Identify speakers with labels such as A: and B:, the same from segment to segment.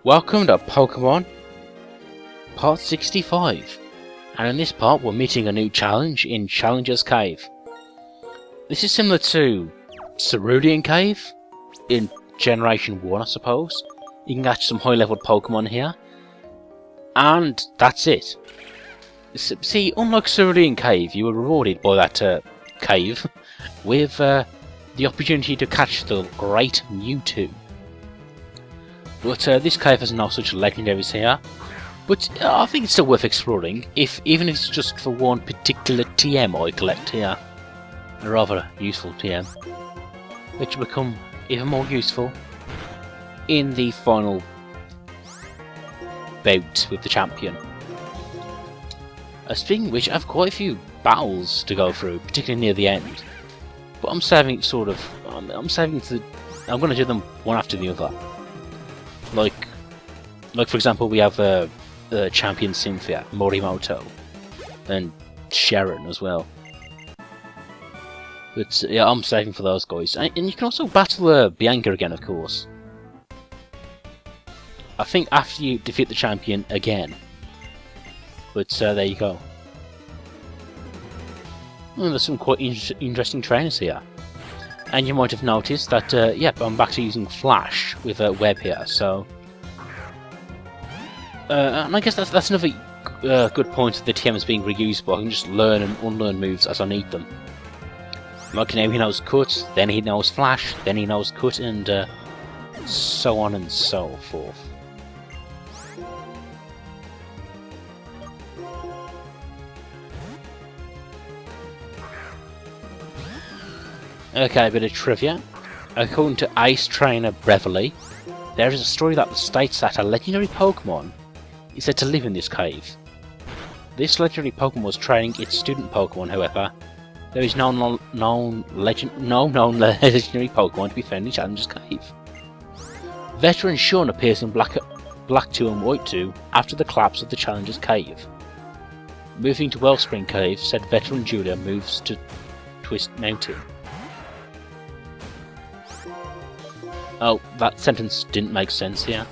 A: Welcome to Pokemon Part 65, and in this part we're meeting a new challenge in Challenger's Cave. This is similar to Cerulean Cave in Generation 1, I suppose. You can catch some high-level Pokemon here, and that's it. See, unlike Cerulean Cave, you were rewarded by that cave with the opportunity to catch the Great Mewtwo. But this cave has no such legendaries here. But I think it's still worth exploring, even if it's just for one particular TM I collect here. A rather useful TM, which will become even more useful in the final bout with the champion. Speaking of which, I have quite a few battles to go through, particularly near the end. But I'm saving it sort of. I'm going to do them one after the other. Like for example, we have Champion Cynthia, Morimoto, and Sharon as well. But yeah, I'm saving for those guys. And you can also battle Bianca again, of course. I think after you defeat the champion again. But there you go. Well, there's some quite interesting trainers here. And you might have noticed that, yep, I'm back to using Flash with a web here, so... and I guess that's another good point of the TM is being reusable. I can just learn and unlearn moves as I need them. Like now he knows Cut, then he knows Flash, then he knows Cut, and so on and so forth. Okay, a bit of trivia. According to Ace Trainer Beverly, there is a story that states that a legendary Pokemon is said to live in this cave. This legendary Pokemon was training its student Pokemon, however. There is no known legendary Pokemon to be found in Challenger's Cave. Veteran Sean appears in Black 2 and White 2 after the collapse of the Challenger's Cave. Moving to Wellspring Cave, said Veteran Julia moves to Twist Mountain. Oh, that sentence didn't make sense here.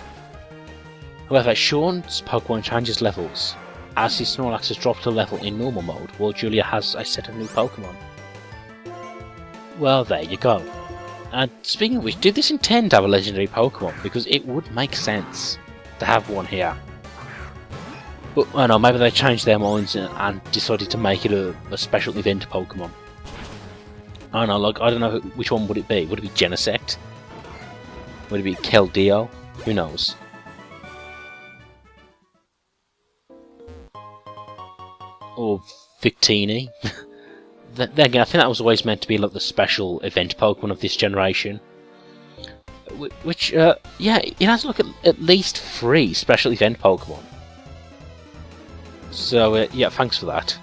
A: However, Sean's Pokemon changes levels, as his Snorlax has dropped a level in normal mode, while Julia has a set of new Pokemon. Well, there you go. And speaking of which, did this intend to have a legendary Pokemon? Because it would make sense to have one here. But, I don't know, maybe they changed their minds and decided to make it a special event Pokemon. I don't know, like, I don't know which one would it be. Would it be Genesect? Would it be Keldeo? Who knows? Or Victini? Then again, I think that was always meant to be like the special event Pokemon of this generation. Which, yeah, it has like at least 3 special event Pokemon. So, yeah, thanks for that.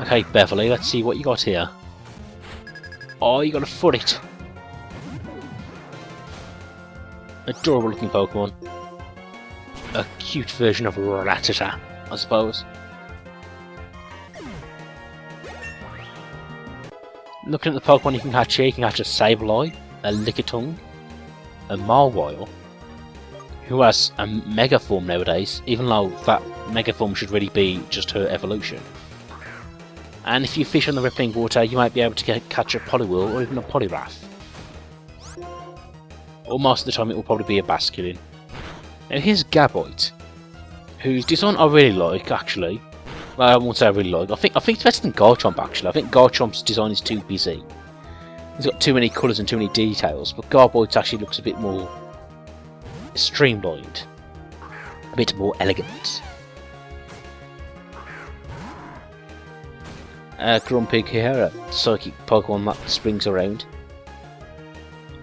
A: Okay, Beverly, let's see what you got here. Oh, you got a Furret. Adorable looking Pokemon. A cute version of Rattata, I suppose. Looking at the Pokemon you can catch here, you can catch a Sableye, a Lickitung, a Mawile, who has a Mega Form nowadays, even though that Mega Form should really be just her evolution. And if you fish on the rippling water, you might be able to catch a Poliwhirl or even a Poliwrath. Or most of the time it will probably be a Basculin. Now here's Gaboite, whose design I really like, actually. Well, I won't say I really like. I think it's better than Garchomp, actually. I think Garchomp's design is too busy. He's got too many colours and too many details, but Gaboite actually looks a bit more streamlined. A bit more elegant. Grumpig here, a psychic Pokemon that springs around.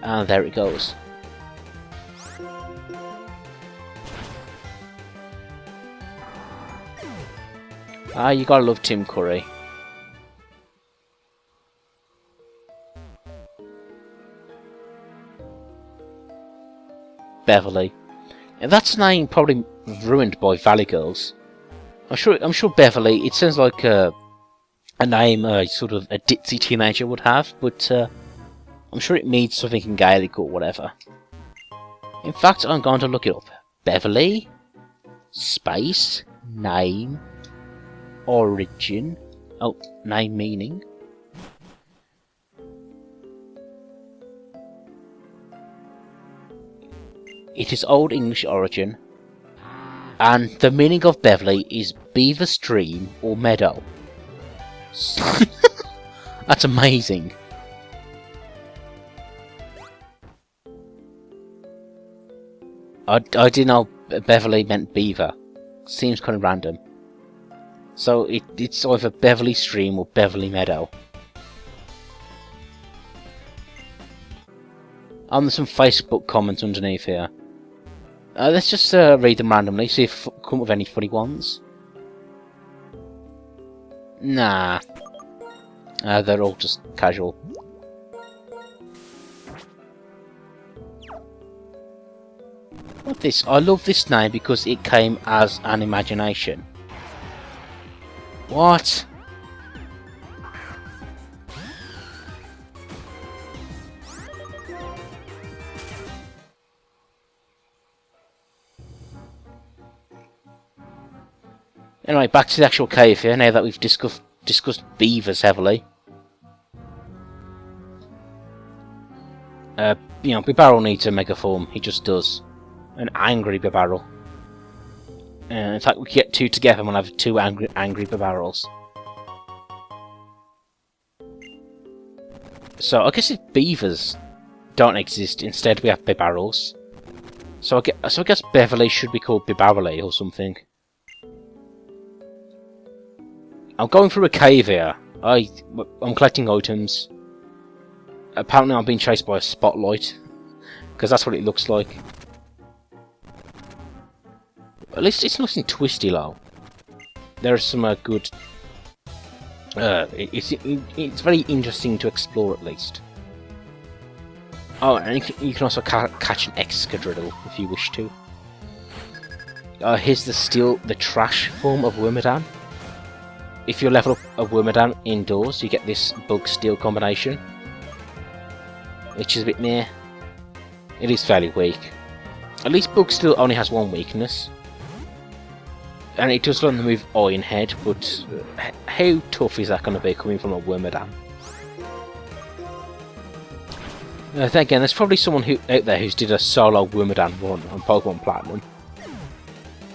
A: And there it goes. Ah, you gotta love Tim Curry. Beverly. And that's a name probably ruined by Valley Girls. I'm sure Beverly, it sounds like a name sort of a ditzy teenager would have, but I'm sure it means something in Gaelic or whatever. In fact, I'm going to look it up. Beverly, space, name, origin, oh, name meaning. It is Old English origin, and the meaning of Beverly is beaver stream or meadow. That's amazing. I didn't know Beverly meant beaver. Seems kind of random. So it's either Beverly Stream or Beverly Meadow. There's some Facebook comments underneath here. Let's just read them randomly, see if I come up with any funny ones. Nah. They're all just casual. What's this? I love this name because it came as an imagination. What? Anyway, back to the actual cave here, now that we've discussed beavers heavily. You know, Bibarel needs a megaform, he just does. An angry Bibarel. In fact, we can get two together and we'll have two angry Bibarels. So, I guess if beavers don't exist, instead we have Bibarels. So I guess Beverly should be called Bibarely or something. I'm going through a cave here. I'm collecting items. Apparently I'm being chased by a spotlight. Because that's what it looks like. At least it's nothing twisty, though. There are some good... it's very interesting to explore, at least. Oh, and you can also catch an Excadrill if you wish to. Here's the trash form of Wormadam. If you level up a Wormadam indoors, you get this Bug Steel combination. Which is a bit meh. It is fairly weak. At least Bug Steel only has one weakness. And it does learn the move Iron Head, but how tough is that going to be coming from a Wormadam? Then again, there's probably someone out there who's did a solo Wormadam run on Pokemon Platinum.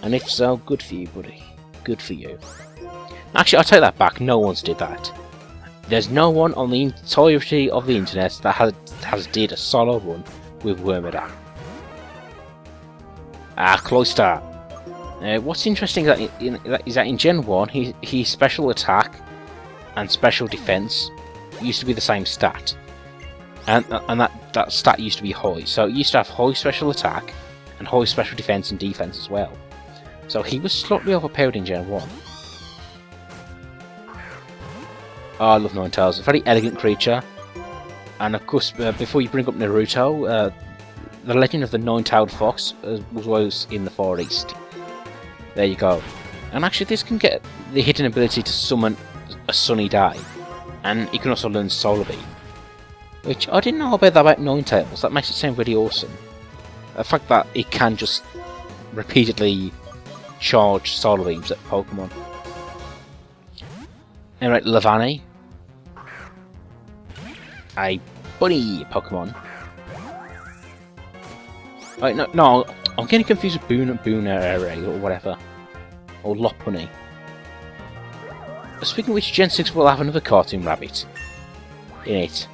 A: And if so, good for you, buddy. Good for you. Actually, I'll take that back, no one's did that. There's no one on the entirety of the internet that has did a solo run with Wormadam. Cloyster. What's interesting is that in Gen 1, his special attack and special defense used to be the same stat. And that stat used to be high. So it used to have high special attack and high special defense and defense as well. So he was slightly overpowered in Gen 1. Oh, I love Ninetales. A very elegant creature. And of course, before you bring up Naruto, the legend of the Nine-Tailed Fox was in the Far East. There you go. And actually this can get the hidden ability to summon a sunny day. And you can also learn Solar Beam. Which, I didn't know about that about Ninetales. That makes it sound really awesome. The fact that it can just repeatedly charge Solar Beams at Pokemon. Anyway, Lavani. A bunny Pokemon. Right, no, I'm getting confused with Boonere or whatever. Or Lopunny. Speaking of which, Gen 6 will have another cartoon rabbit in it.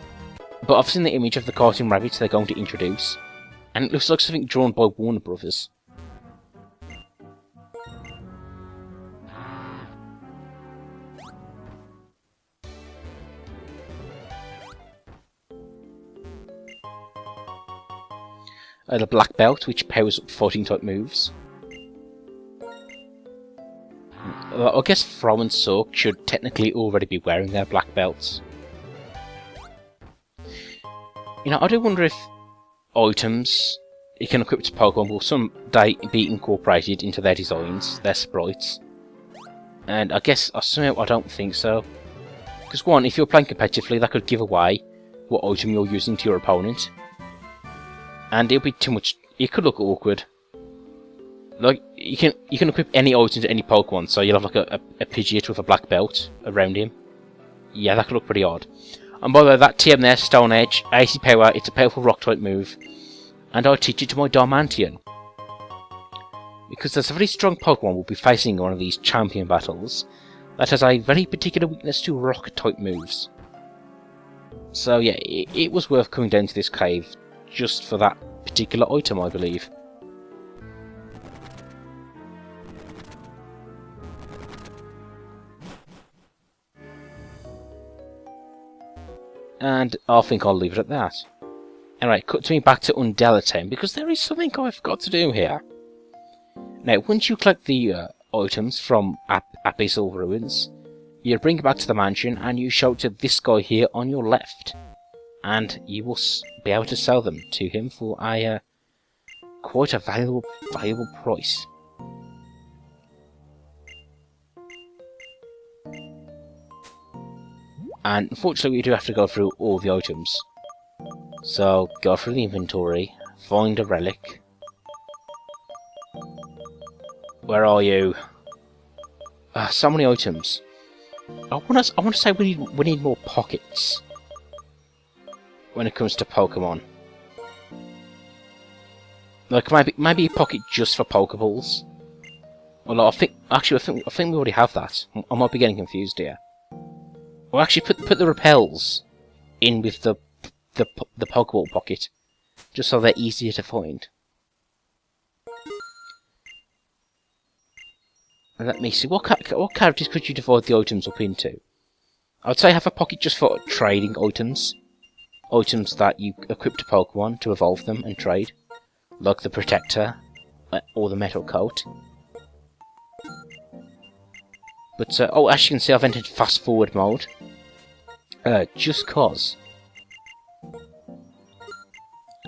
A: But I've seen the image of the cartoon rabbits they're going to introduce. And it looks like something drawn by Warner Brothers. The Black Belt, which powers up fighting type moves. I guess Throw and Soak should technically already be wearing their black belts. You know, I do wonder if items you can equip to Pokemon will someday be incorporated into their designs, their sprites. And I guess somehow I don't think so. Because one, if you're playing competitively, that could give away what item you're using to your opponent. And it'll be too much. It could look awkward. Like, you can equip any item to any Pokemon, so you'll have like a Pidgeot with a black belt around him. Yeah, that could look pretty odd. And by the way, that TM there, Stone Edge, 80 power, it's a powerful rock-type move. And I teach it to my Darmanitan. Because there's a very strong Pokemon we'll be facing in one of these champion battles that has a very particular weakness to rock-type moves. So yeah, it was worth coming down to this cave just for that particular item, I believe. And I think I'll leave it at that. Anyway, cut to me back to Undella Town, because there is something I forgot to do here. Now, once you collect the items from Abyssal Ruins, you bring it back to the mansion and you show it to this guy here on your left. And you will be able to sell them to him for a quite a valuable price. And unfortunately we do have to go through all the items. So go through the inventory, find a relic. Where are you? So many items. I want to say we need more pockets when it comes to Pokemon. Like maybe a pocket just for Pokeballs. Well, I think we already have that. I might be getting confused here. Or actually put the repels in with the Pokeball pocket, just so they're easier to find. And let me see, what characters could you divide the items up into? I would say have a pocket just for trading items. Items that you equip to Pokemon to evolve them and trade. Like the Protector, or the Metal Coat. But, oh, as you can see, I've entered fast forward mode. Just cause.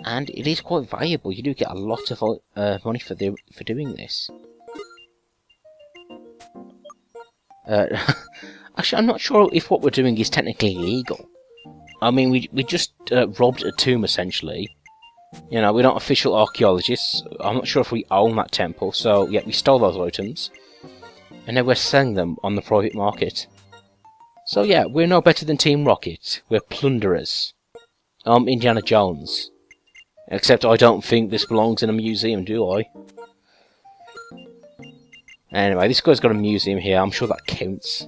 A: And it is quite valuable. You do get a lot of money for doing this. Actually, I'm not sure if what we're doing is technically legal. I mean, we just robbed a tomb, essentially. You know, we're not official archaeologists. I'm not sure if we own that temple, so yeah, we stole those items. And now we're selling them on the private market. So yeah, we're no better than Team Rocket. We're plunderers. I'm Indiana Jones. Except I don't think this belongs in a museum, do I? Anyway, this guy's got a museum here. I'm sure that counts.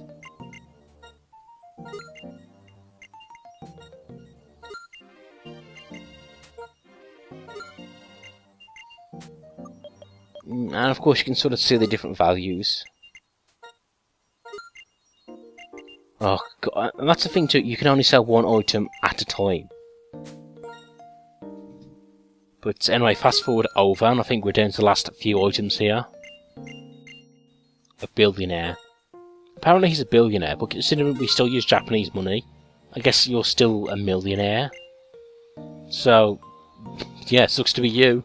A: And of course you can sort of see the different values. Oh god, and that's the thing too, you can only sell one item at a time. But anyway, fast forward over, and I think we're down to the last few items here. A billionaire. Apparently he's a billionaire, but considering we still use Japanese money, I guess you're still a millionaire. So, yeah, sucks to be you.